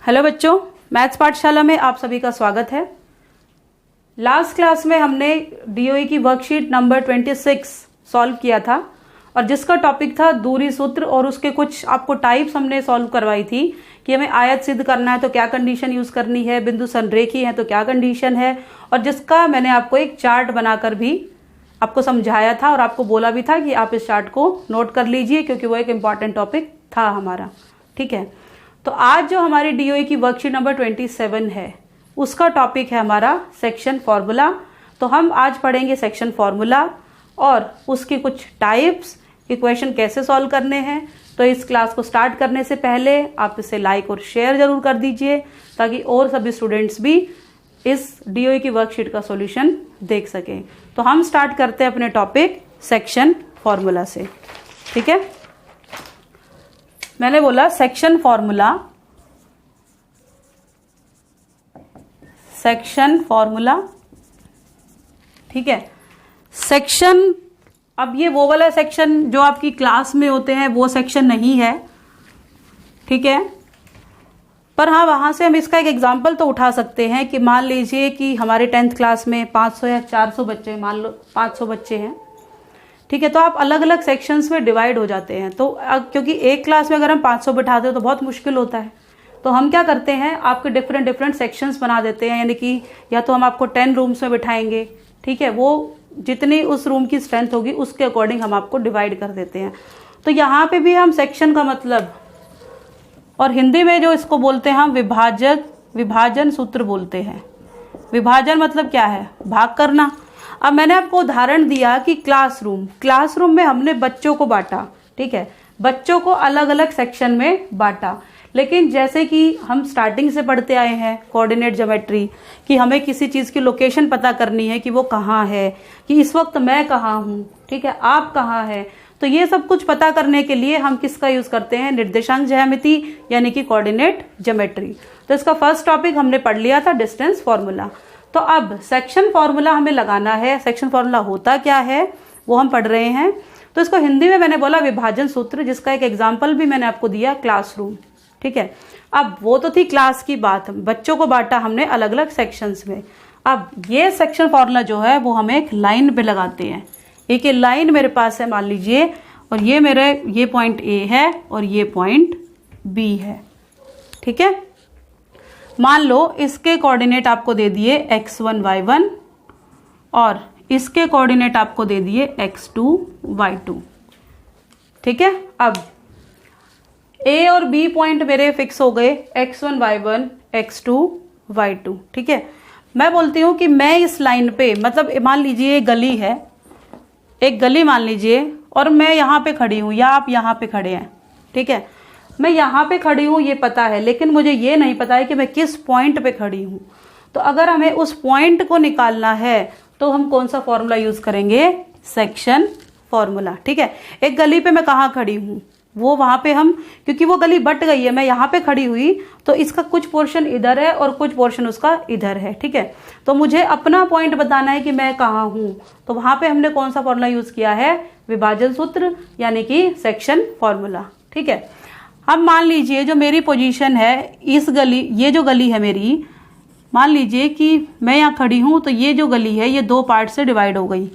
Hello बच्चों, maths पाठशाला में आप सभी का स्वागत है। लास्ट क्लास में हमने डीओई की वर्कशीट नंबर 26 सॉल्व किया था और जिसका टॉपिक था दूरी सूत्र और उसके कुछ आपको टाइप्स हमने सॉल्व करवाई थी कि हमें आयत सिद्ध करना है तो क्या कंडीशन यूज करनी है, बिंदु संरेखी है तो क्या कंडीशन है, और जिसका मैंने आपको एक चार्ट बनाकर भी आपको समझाया था और आपको बोला भी था कि आप इस चार्ट को नोट कर लीजिए क्योंकि वो एक इम्पॉर्टेंट टॉपिक था हमारा। ठीक है, तो आज जो हमारी डीओई की वर्कशीट नंबर 27 है उसका टॉपिक है हमारा सेक्शन फॉर्मूला। तो हम आज पढ़ेंगे सेक्शन फॉर्मूला और उसकी कुछ टाइप्स, इक्वेशन कैसे सॉल्व करने हैं। तो इस क्लास को स्टार्ट करने से पहले आप इसे लाइक और शेयर जरूर कर दीजिए ताकि और सभी स्टूडेंट्स भी इस डीओई की वर्कशीट का सॉल्यूशन देख सकें। तो हम स्टार्ट करते हैं अपने टॉपिक सेक्शन फॉर्मूला से। ठीक है, मैंने बोला सेक्शन फॉर्मूला, सेक्शन फॉर्मूला। ठीक है, सेक्शन, अब ये वो वाला सेक्शन जो आपकी क्लास में होते हैं वो सेक्शन नहीं है। ठीक है, पर हाँ वहां से हम इसका एक एग्जाम्पल तो उठा सकते हैं कि मान लीजिए कि हमारे 10th क्लास में 500 या 400 बच्चे, मान लो 500 बच्चे हैं। ठीक है, तो आप अलग अलग सेक्शंस में डिवाइड हो जाते हैं। तो क्योंकि एक क्लास में अगर हम 500 बिठाते हो तो बहुत मुश्किल होता है, तो हम क्या करते हैं आपके डिफरेंट सेक्शंस बना देते हैं। यानी कि या तो हम आपको 10 रूम्स में बिठाएंगे, ठीक है, वो जितनी उस रूम की स्ट्रेंथ होगी उसके अकॉर्डिंग हम आपको डिवाइड कर देते हैं। तो यहाँ पे भी हम सेक्शन का मतलब, और हिंदी में जो इसको बोलते हैं हम विभाजन सूत्र बोलते हैं। विभाजन मतलब क्या है? भाग करना। अब मैंने आपको उदाहरण दिया कि क्लासरूम में हमने बच्चों को बांटा। ठीक है, बच्चों को अलग अलग सेक्शन में बांटा। लेकिन जैसे कि हम स्टार्टिंग से पढ़ते आए हैं कोऑर्डिनेट ज्योमेट्री, कि हमें किसी चीज की लोकेशन पता करनी है कि वो कहाँ है, कि इस वक्त मैं कहाँ हूँ, ठीक है, आप कहाँ है। तो ये सब कुछ पता करने के लिए हम किसका यूज करते हैं? निर्देशांक ज्यामिति यानी कि कोऑर्डिनेट ज्योमेट्री। तो इसका फर्स्ट टॉपिक हमने पढ़ लिया था, डिस्टेंस फॉर्मूला। तो अब सेक्शन फॉर्मूला हमें लगाना है। सेक्शन फॉर्मूला होता क्या है वो हम पढ़ रहे हैं। तो इसको हिंदी में मैंने बोला विभाजन सूत्र, जिसका एक एग्जाम्पल भी मैंने आपको दिया क्लासरूम। ठीक है, अब वो तो थी क्लास की बात, बच्चों को बांटा हमने अलग अलग सेक्शंस में। अब ये सेक्शन फॉर्मूला जो है वो हम एक लाइन पे लगाते हैं। एक लाइन मेरे पास है मान लीजिए, और ये मेरे ये पॉइंट ए है और ये पॉइंट बी है। ठीक है, मान लो इसके कोऑर्डिनेट आपको दे दिए x1 y1 और इसके कोऑर्डिनेट आपको दे दिए x2 y2। ठीक है, अब A और B पॉइंट मेरे फिक्स हो गए, x1 y1 x2 y2। ठीक है, मैं बोलती हूं कि मैं इस लाइन पे, मतलब मान लीजिए गली है, एक गली मान लीजिए, और मैं यहाँ पे खड़ी हूँ या आप यहाँ पे खड़े हैं। ठीक है, मैं यहाँ पे खड़ी हूँ ये पता है, लेकिन मुझे ये नहीं पता है कि मैं किस पॉइंट पे खड़ी हूँ। तो अगर हमें उस पॉइंट को निकालना है तो हम कौन सा फॉर्मूला यूज करेंगे? Section formula. ठीक है, एक गली पे मैं कहाँ खड़ी हूँ, वो वहां पे हम, क्योंकि वो गली बट गई है, मैं यहाँ पे खड़ी हुई, तो इसका कुछ पोर्शन इधर है और कुछ पोर्शन उसका इधर है। ठीक है, तो मुझे अपना पॉइंट बताना है कि मैं कहाँ हूँ। तो वहां पे हमने कौन सा फॉर्मूला यूज किया है? विभाजन सूत्र यानी कि सेक्शन फॉर्मूला। ठीक है, अब मान लीजिए जो मेरी पोजीशन है इस गली, ये जो गली है मेरी, मान लीजिए कि मैं यहाँ खड़ी हूँ, तो ये जो गली है ये 2 पार्ट से डिवाइड हो गई।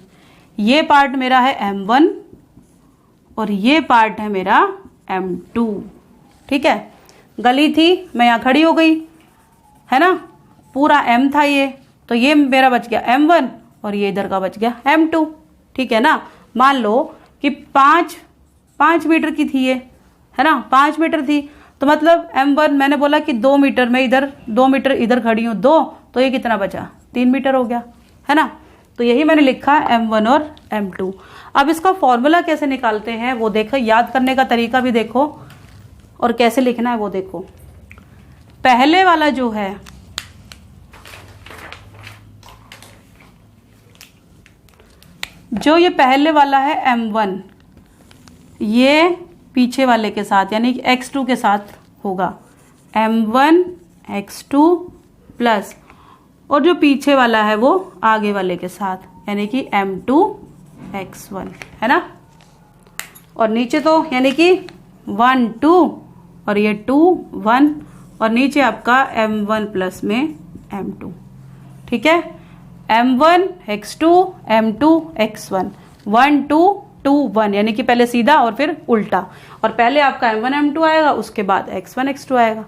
ये पार्ट मेरा है M1 और ये पार्ट है मेरा M2। ठीक है, गली थी, मैं यहाँ खड़ी हो गई, है ना, पूरा M था ये, तो ये मेरा बच गया M1 और ये इधर का बच गया M2। ठीक है ना, मान लो कि 5 मीटर की थी ये, है ना, 5 मीटर थी, तो मतलब M1 मैंने बोला कि 2 मीटर, मैं इधर 2 मीटर इधर खड़ी हूँ 2, तो ये कितना बचा? 3 मीटर हो गया, है ना। तो यही मैंने लिखा M1 और M2। अब इसका फॉर्मूला कैसे निकालते हैं वो देखो, याद करने का तरीका भी देखो और कैसे लिखना है वो देखो। पहले वाला जो है, जो ये पहले वाला है M1, ये पीछे वाले के साथ यानी कि x2 के साथ होगा, M1 x2 प्लस, और जो पीछे वाला है वो आगे वाले के साथ यानी कि M2 x1, है ना। और नीचे तो यानी कि 1 2 और ये 2 1 और नीचे आपका m1 प्लस में m2। ठीक है, m1 x2 m2 x1, 1 2 2 1, यानी कि पहले सीधा और फिर उल्टा, और पहले आपका m1 m2 आएगा, उसके बाद x1 x2 आएगा।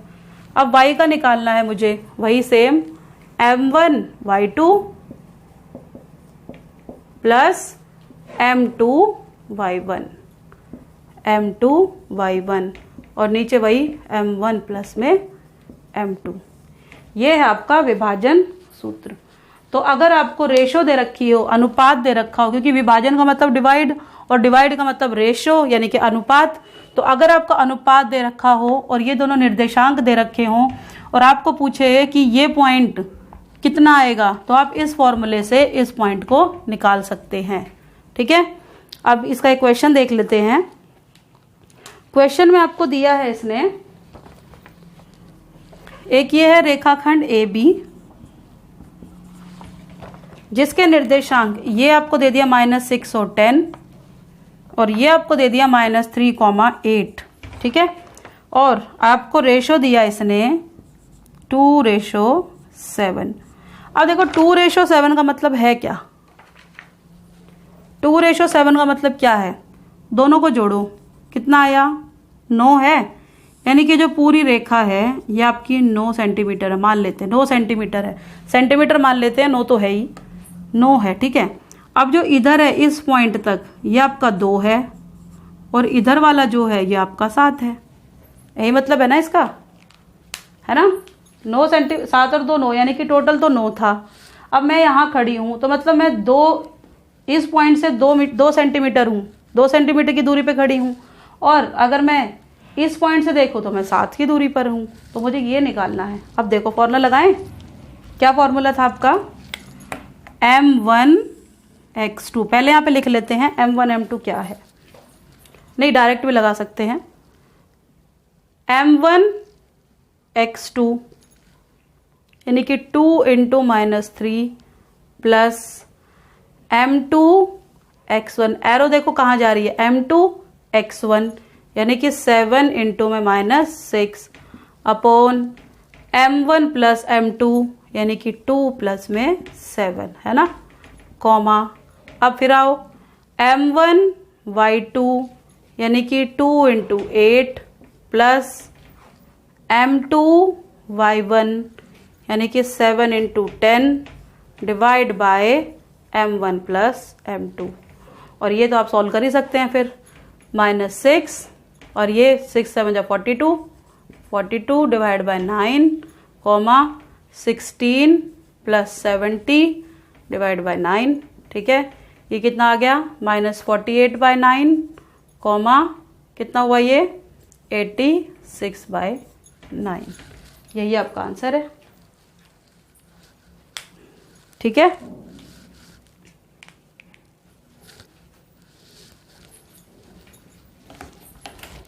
अब y का निकालना है मुझे, वही same m1 y2 plus m2 y1, m2 y1, और नीचे वही m1 प्लस में m2। ये है आपका विभाजन सूत्र। तो अगर आपको रेशो दे रखी हो, अनुपात दे रखा हो, क्योंकि विभाजन का मतलब डिवाइड और डिवाइड का मतलब रेशो यानी कि अनुपात, तो अगर आपका अनुपात दे रखा हो और ये दोनों निर्देशांक दे रखे हों और आपको पूछे कि ये पॉइंट कितना आएगा, तो आप इस फॉर्मूले से इस पॉइंट को निकाल सकते हैं। ठीक है, अब इसका एक क्वेश्चन देख लेते हैं। क्वेश्चन में आपको दिया है इसने, एक ये है रेखाखंड ए बी जिसके निर्देशांक ये आपको दे दिया -6 और 10, और ये आपको दे दिया -3, 8। ठीक है, और आपको रेशो दिया इसने 2:7। अब देखो 2:7 का मतलब है क्या? 2:7 का मतलब क्या है? दोनों को जोड़ो, कितना आया? 9 है, यानी कि जो पूरी रेखा है ये आपकी 9 सेंटीमीटर है, मान लेते हैं 9 सेंटीमीटर है, सेंटीमीटर मान लेते हैं, 9 तो है ही, 9 है। ठीक है, अब जो इधर है इस पॉइंट तक ये आपका 2 है, और इधर वाला जो है ये आपका 7 है। यही मतलब है ना इसका, है ना? 9 सेंटीमीटर, 7 और 2 9, यानी कि टोटल तो 9 था। अब मैं यहाँ खड़ी हूँ तो मतलब मैं इस पॉइंट से 2 सेंटीमीटर हूँ, 2 सेंटीमीटर की दूरी पे खड़ी हूँ, और अगर मैं इस पॉइंट से देखो तो मैं 7 की दूरी पर हूँ। तो मुझे ये निकालना है। अब देखो फॉर्मूला लगाएं, क्या फॉर्मूला था आपका? m1 x2, पहले यहाँ पे लिख लेते हैं m1 m2 क्या है, नहीं डायरेक्ट भी लगा सकते हैं। m1 x2 यानी कि 2 × -3 प्लस m2 x1, एरो देखो कहाँ जा रही है, m2 x1 यानी कि 7 × -6 अपॉन m1 प्लस m2 यानी कि 2 प्लस में 7, है ना, कॉमा। अब फिर आओ m1 y2 यानी कि 2 × 8 प्लस m2 y1 यानी कि 7 × 10 divide by m1 plus m2, और ये तो आप सॉल्व कर ही सकते हैं फिर, -6 और ये 6 7 42, 42 divide by 9, comma 16 plus 70 divide by 9। ठीक है, ये कितना आ गया? -48/9, कॉमा कितना हुआ ये? 86/9। यही आपका आंसर है। ठीक है,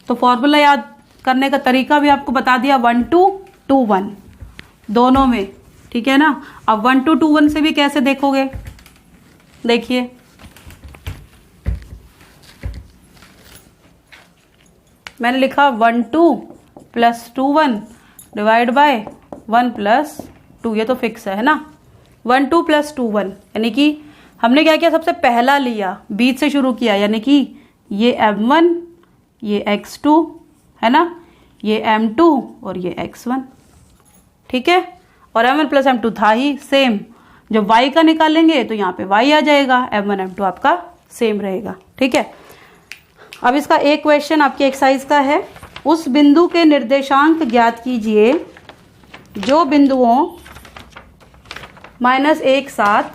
तो फॉर्मूला याद करने का तरीका भी आपको बता दिया, 1 2 2 1 दोनों में। ठीक है ना, अब 1 2 2 1 से भी कैसे देखोगे, देखिए मैंने लिखा 1 2 प्लस 2 1 डिवाइड बाय 1 प्लस 2, ये तो फिक्स है ना। 1 2 प्लस 2 1 यानी कि हमने क्या किया, सबसे पहला लिया, बीच से शुरू किया, यानी कि ये m1 ये x2 है ना, ये m2 और ये x1। ठीक है, और m1 प्लस m2 था ही सेम, जब y का निकालेंगे तो यहाँ पे y आ जाएगा, m1 m2 आपका सेम रहेगा। ठीक है, अब इसका एक क्वेश्चन आपकी एक्सरसाइज का है, उस बिंदु के निर्देशांक ज्ञात कीजिए जो बिंदुओं -1 7,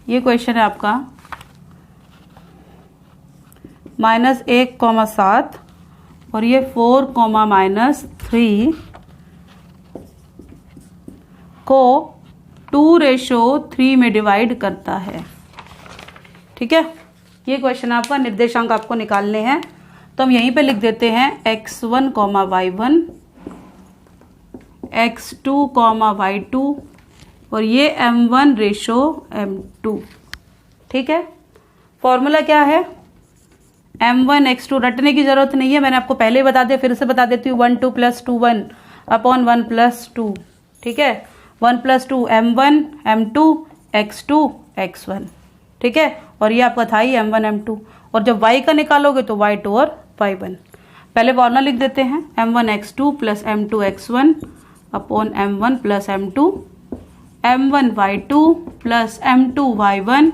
ये क्वेश्चन है आपका, -1 7 और ये 4 -3 को 2:3 में डिवाइड करता है। ठीक है, ये क्वेश्चन आपका, निर्देशांक आपको निकालने हैं, तो हम यहीं पे लिख देते हैं x1 y1 x2 y2 और ये m1:m2। ठीक है, फॉर्मूला क्या है, m1 x2 रटने की जरूरत नहीं है, मैंने आपको पहले ही बता दिया, फिर से बता देती हूँ। 1 2 प्लस 2 1 अपॉन 1 प्लस 2, ठीक है, 1 plus 2 m1 m2 x2 x1, ठीक है, और ये आपका था ही m1 m2, और जब y का निकालोगे तो y2 और y1। पहले फॉर्मूला लिख देते हैं, m1 x2 plus m2 x1 upon m1 plus m2, m1 y2 plus m2 y1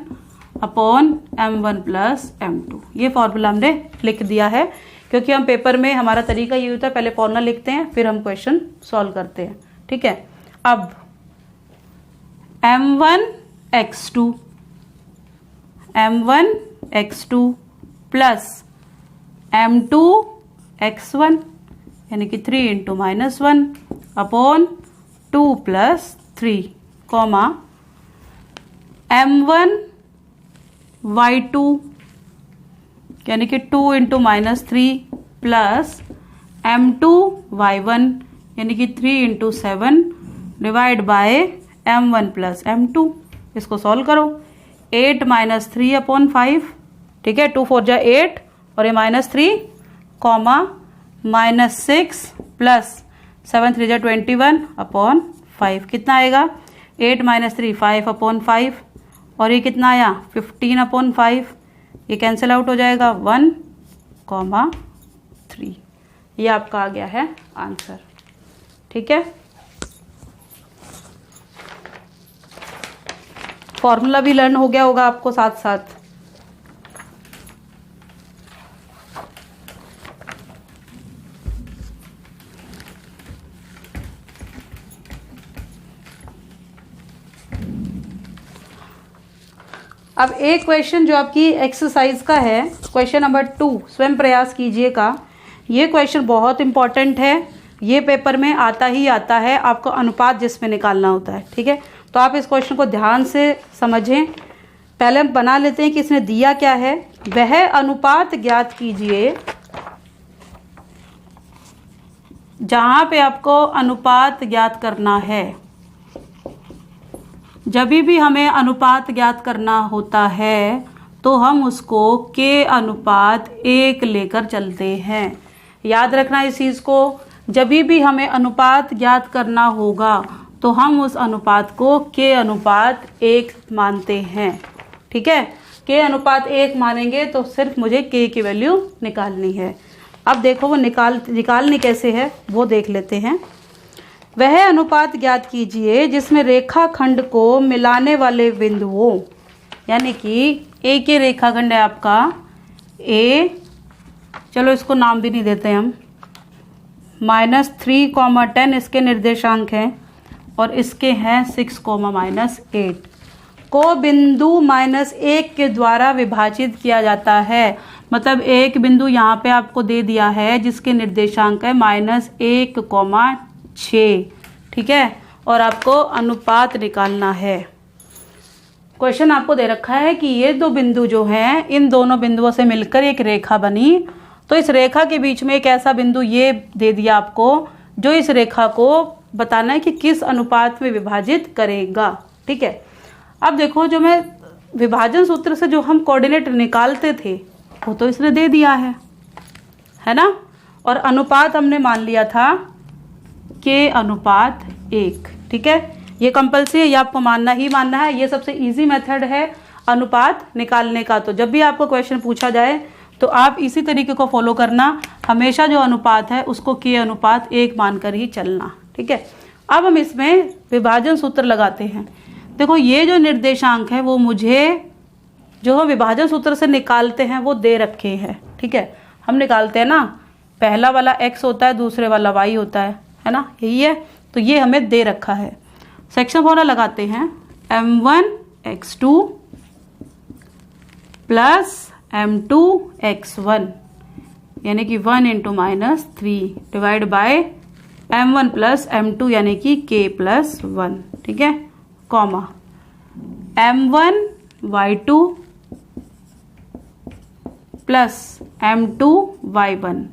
upon m1 plus m2। ये फॉर्मूला हमने लिख दिया है, क्योंकि हम पेपर में हमारा तरीका ये होता है, पहले फॉर्मूला लिखते हैं फिर हम क्वेश्चन सॉल्व करते हैं, ठीक है। अब m1 x2 plus m2 x1 यानी कि 3 into -1 upon 2 plus 3 comma m1 y2 यानी कि 2 इंटू -3 प्लस m2 y1 यानी कि 3 into 7 divide by m1 plus m2। इसको सॉल्व करो, 8 माइनस 3 अपॉन 5, ठीक है, 2 4 जा 8 और ये -3 कॉमा -6 प्लस 7 3 जा 21 अपॉन 5। कितना आएगा? 8 माइनस 3 5 अपॉन 5 और ये कितना आया 15 अपॉन 5। ये कैंसिल आउट हो जाएगा 1 कॉमा 3। ये आपका आ गया है आंसर, ठीक है। फॉर्मूला भी लर्न हो गया होगा आपको साथ साथ। अब एक क्वेश्चन जो आपकी एक्सरसाइज का है, क्वेश्चन नंबर 2, स्वयं प्रयास कीजिएगा। ये क्वेश्चन बहुत इंपॉर्टेंट है, ये पेपर में आता ही आता है, आपको अनुपात जिसमें निकालना होता है, ठीक है। तो आप इस क्वेश्चन को ध्यान से समझें। पहले हम बना लेते हैं कि इसने दिया क्या है। वह अनुपात ज्ञात कीजिए जहां पे आपको अनुपात ज्ञात करना है। जब भी हमें अनुपात ज्ञात करना होता है तो हम उसको के अनुपात 1 लेकर चलते हैं। याद रखना इस चीज़ को, जब भी हमें अनुपात ज्ञात करना होगा तो हम उस अनुपात को के अनुपात 1 मानते हैं, ठीक है। के अनुपात 1 मानेंगे तो सिर्फ मुझे के की वैल्यू निकालनी है। अब देखो वो निकालनी कैसे है वो देख लेते हैं। वह अनुपात ज्ञात कीजिए जिसमें रेखाखंड को मिलाने वाले बिंदुओं, यानी कि एक ही रेखाखंड है आपका ए, चलो इसको नाम भी नहीं देते हम, -3, 10 इसके निर्देशांक हैं और इसके हैं 6, -8 को बिंदु -1 के द्वारा विभाजित किया जाता है। मतलब एक बिंदु यहाँ पे आपको दे दिया है जिसके निर्देशांक है -1, 6, ठीक है, और आपको अनुपात निकालना है। क्वेश्चन आपको दे रखा है कि ये दो बिंदु जो हैं, इन दोनों बिंदुओं से मिलकर एक रेखा बनी, तो इस रेखा के बीच में एक ऐसा बिंदु ये दे दिया आपको जो इस रेखा को बताना है कि किस अनुपात में विभाजित करेगा, ठीक है। अब देखो, जो मैं विभाजन सूत्र से जो हम कोऑर्डिनेट निकालते थे वो तो इसने दे दिया है ना, और अनुपात हमने मान लिया था के अनुपात 1, ठीक है। ये कंपल्सरी है, ये आपको मानना ही मानना है। ये सबसे इजी मेथड है अनुपात निकालने का। तो जब भी आपको क्वेश्चन पूछा जाए तो आप इसी तरीके को फॉलो करना, हमेशा जो अनुपात है उसको के अनुपात 1 मानकर ही चलना, ठीक है। अब हम इसमें विभाजन सूत्र लगाते हैं। देखो ये जो निर्देशांक है वो मुझे, जो हम विभाजन सूत्र से निकालते हैं वो दे रखे हैं, ठीक है। हम निकालते हैं ना, पहला वाला x होता है, दूसरे वाला y होता है ना, यही है। तो ये हमें दे रखा है। सेक्शन फॉर्मूला लगाते हैं, m1 x2 plus m2 x1 यानी कि 1 into -3 divide by m1 plus m2 यानी कि k प्लस 1, ठीक है, comma m1 y2 plus m2 y1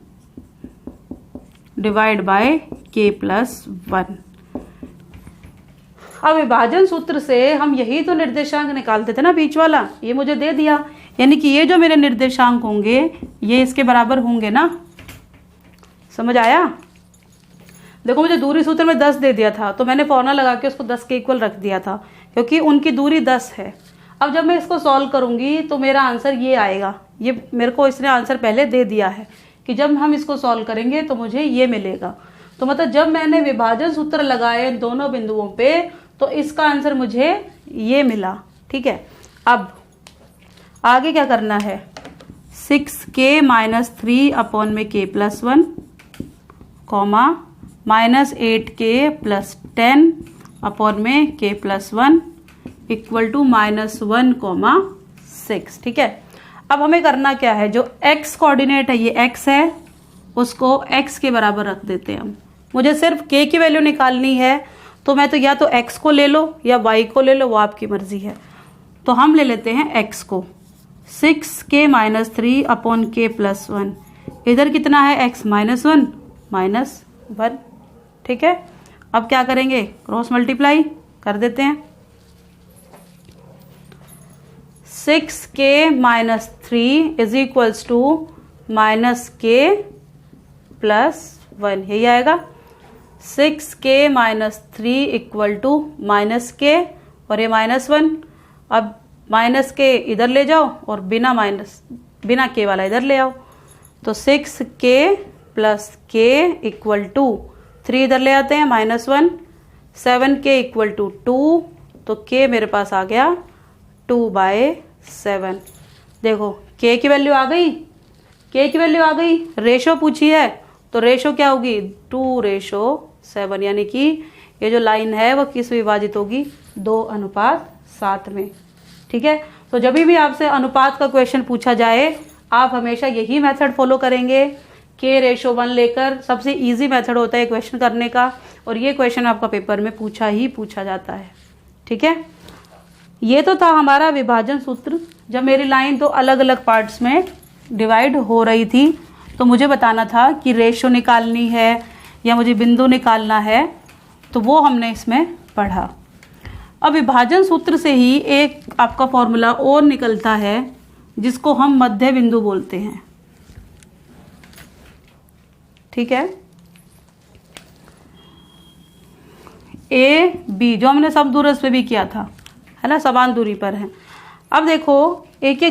divide by k plus 1। अब विभाजन सूत्र से हम यही तो निर्देशांक निकालते थे ना, बीच वाला, ये मुझे दे दिया, यानी कि ये जो मेरे निर्देशांक होंगे ये इसके बराबर होंगे ना, समझ आया। देखो मुझे दूरी सूत्र में 10 दे दिया था, तो मैंने फॉर्मूला लगा के उसको 10 के इक्वल रख दिया था, क्योंकि उनकी दूरी 10 है। अब जब मैं इसको सॉल्व करूंगी तो मेरा आंसर ये आएगा। ये मेरे को इसने आंसर पहले दे दिया है कि जब हम इसको सॉल्व करेंगे तो मुझे ये मिलेगा। तो मतलब जब मैंने विभाजन सूत्र लगाए दोनों बिंदुओं पे तो इसका आंसर मुझे ये मिला। ठीक है, अब आगे क्या करना है, 6k माइनस 3 अपॉन में k plus 1 comma minus 8k plus 10 upon में k plus 1 equal to minus 1 comma 6। ठीक है, अब हमें करना क्या है, जो x कोऑर्डिनेट है ये x है, उसको x के बराबर रख देते हैं हम। मुझे सिर्फ k की वैल्यू निकालनी है, तो मैं तो या तो x को ले लो या y को ले लो, वो आपकी मर्जी है। तो हम ले लेते हैं x को, 6k minus 3 upon k plus 1, इधर कितना है x माइनस 1 माइनस 1। ठीक है, अब क्या करेंगे, क्रॉस मल्टीप्लाई कर देते हैं। 6k minus 3 is equals to minus k plus 1, यही आएगा। 6k minus 3 equal to minus k और ये माइनस 1। अब माइनस के इधर ले जाओ और बिना के वाला इधर ले आओ, तो 6k plus k equal to 3 इधर ले आते हैं माइनस 1, 7k इक्वल टू 2, तो k मेरे पास आ गया 2/7। देखो k की वैल्यू आ गई, k की वैल्यू आ गई, रेशो पूछी है तो रेशो क्या होगी 2:7, यानी कि ये जो लाइन है वो किस विभाजित होगी 2:7 में। ठीक है, तो जब भी आपसे अनुपात का क्वेश्चन पूछा जाए आप हमेशा यही मेथड फॉलो करेंगे, k/1 लेकर। सबसे इजी मेथड होता है क्वेश्चन करने का, और ये क्वेश्चन आपका पेपर में पूछा जाता है। ठीक है, ये तो था हमारा विभाजन सूत्र। जब मेरी लाइन तो अलग अलग पार्ट्स में डिवाइड हो रही थी तो मुझे बताना था कि रेशो निकालनी है या मुझे बिंदु निकालना है, तो वो हमने इसमें पढ़ा। अब विभाजन सूत्र से ही एक आपका फॉर्मूला और निकलता है जिसको हम मध्य बिंदु बोलते हैं। ठीक है, ए बी जो हमने सब दूरस्थ पे भी किया था, है ना, समान दूरी पर है। अब देखो एक ही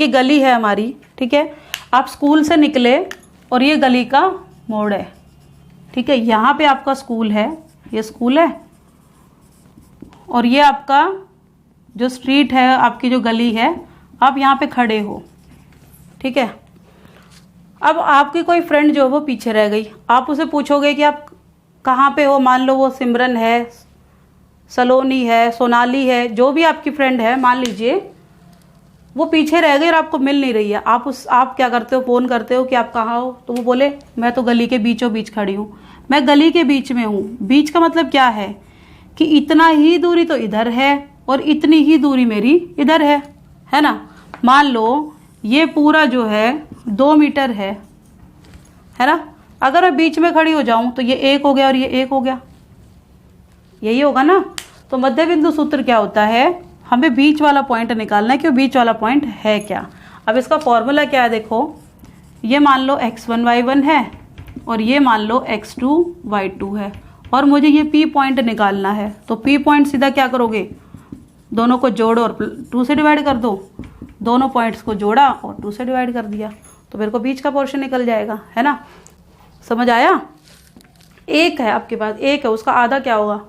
गली है हमारी। ठीक है, आप स्कूल से निकले और ये गली का मोड़ है। ठीक है, यहाँ पे आपका स्कूल है, ये स्कूल है, और ये आपका जो स्ट्रीट है, आपकी जो गली है, आप यहाँ पे खड़े हो। ठीक है, अब आपकी कोई फ्रेंड जो है वो पीछे रह गई। आप उसे पूछोगे कि आप कहाँ पे हो, मान लो वो सिमरन है, सलोनी है, सोनाली है, जो भी आपकी फ्रेंड है मान लीजिए, वो पीछे रह गई और आपको मिल नहीं रही है। आप क्या करते हो, फ़ोन करते हो कि आप कहाँ हो, तो वो बोले मैं तो गली के बीचों बीच खड़ी हूँ। मैं गली के बीच में हूँ। बीच का मतलब क्या है कि इतना ही दूरी तो इधर है और इतनी ही दूरी मेरी इधर है ना। मान लो ये पूरा जो है 2 मीटर है ना। अगर मैं बीच में खड़ी हो जाऊं तो ये 1 हो गया और ये 1 हो गया, यही होगा ना। तो मध्य बिंदु सूत्र क्या होता है, हमें बीच वाला पॉइंट निकालना है कि बीच वाला पॉइंट है क्या। अब इसका फॉर्मूला क्या है, देखो ये मान लो x1 y1 है और ये मान लो x2 y2 है, और मुझे ये P पॉइंट निकालना है। तो P पॉइंट सीधा क्या करोगे, दोनों को जोड़ो और 2 से डिवाइड कर दो। दोनों पॉइंट्स को जोड़ा और 2 से डिवाइड कर दिया, तो मेरे को बीच का पोर्शन निकल जाएगा, है ना। समझ आया। एक है आपके पास, एक है, उसका आधा क्या होगा,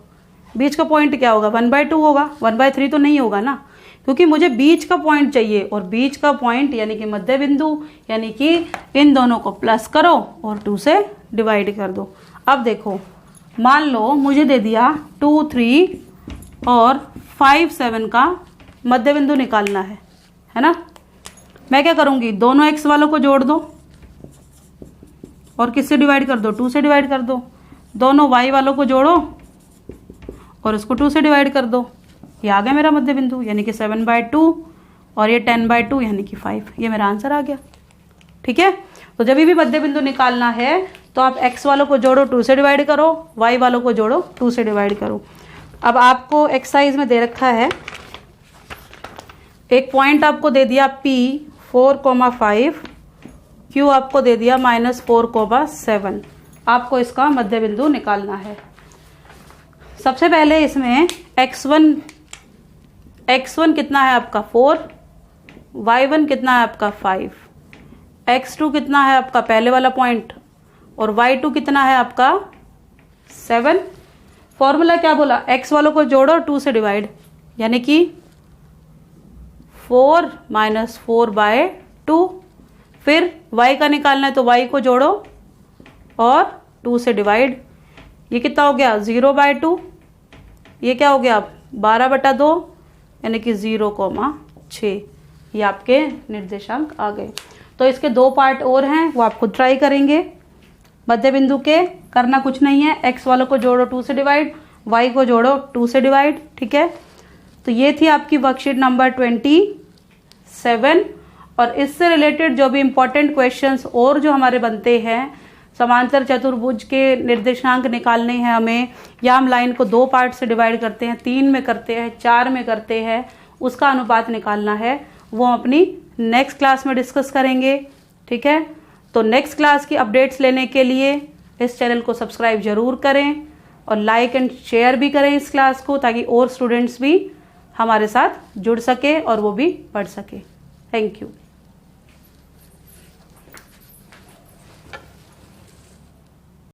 बीच का पॉइंट क्या होगा, 1/2 होगा। 1/3 तो नहीं होगा ना, क्योंकि मुझे बीच का पॉइंट चाहिए, और बीच का पॉइंट यानी कि मध्य बिंदु, यानी कि इन दोनों को प्लस करो और 2 से डिवाइड कर दो। अब देखो मान लो मुझे दे दिया 2, 3 और 5, 7 का मध्य बिंदु निकालना है ना। मैं क्या करूंगी, दोनों x वालों को जोड़ दो और किससे डिवाइड कर दो, 2 से डिवाइड कर दो। दोनों y वालों को जोड़ो और इसको 2 से डिवाइड कर दो। ये आ गया मेरा मध्य बिंदु, यानी कि 7/2 और ये 10/2 यानी कि 5। ये मेरा आंसर आ गया। ठीक है, तो जब भी मध्य बिंदु निकालना है तो आप x वालों को जोड़ो 2 से डिवाइड करो, y वालों को जोड़ो 2 से डिवाइड करो। अब आपको एक्सरसाइज में दे रखा है, एक पॉइंट आपको दे दिया P 4,5, Q आपको दे दिया -4,7। आपको इसका मध्य बिंदु निकालना है। सबसे पहले इसमें x1 कितना है आपका 4, y1 कितना है आपका 5, x2 कितना है आपका पहले वाला पॉइंट और y2 कितना है आपका 7। फॉर्मूला क्या बोला, x वालों को जोड़ो 2 से डिवाइड, यानी कि 4 - 4/2। फिर y का निकालना है तो y को जोड़ो और 2 से डिवाइड। ये कितना हो गया 0/2। ये क्या हो गया 12/2, यानी कि 0,6। ये आपके निर्देशांक आ गए। तो इसके 2 पार्ट और हैं, वो आप खुद ट्राई करेंगे। मध्य बिंदु के करना कुछ नहीं है, x वालों को जोड़ो 2 से डिवाइड, y को जोड़ो 2 से डिवाइड। ठीक है, तो ये थी आपकी वर्कशीट नंबर 27। और इससे रिलेटेड जो भी इंपॉर्टेंट क्वेश्चंस और जो हमारे बनते हैं, समांतर चतुर्भुज के निर्देशांक निकालने हैं हमें, या हम लाइन को 2 पार्ट से डिवाइड करते हैं, 3 में करते हैं, 4 में करते हैं, उसका अनुपात निकालना है, वो हम अपनी नेक्स्ट क्लास में डिस्कस करेंगे। ठीक है, तो नेक्स्ट क्लास की अपडेट्स लेने के लिए इस चैनल को सब्सक्राइब जरूर करें और लाइक एंड शेयर भी करें इस क्लास को, ताकि और स्टूडेंट्स भी हमारे साथ जुड़ सके और वो भी पढ़ सके। Thank you.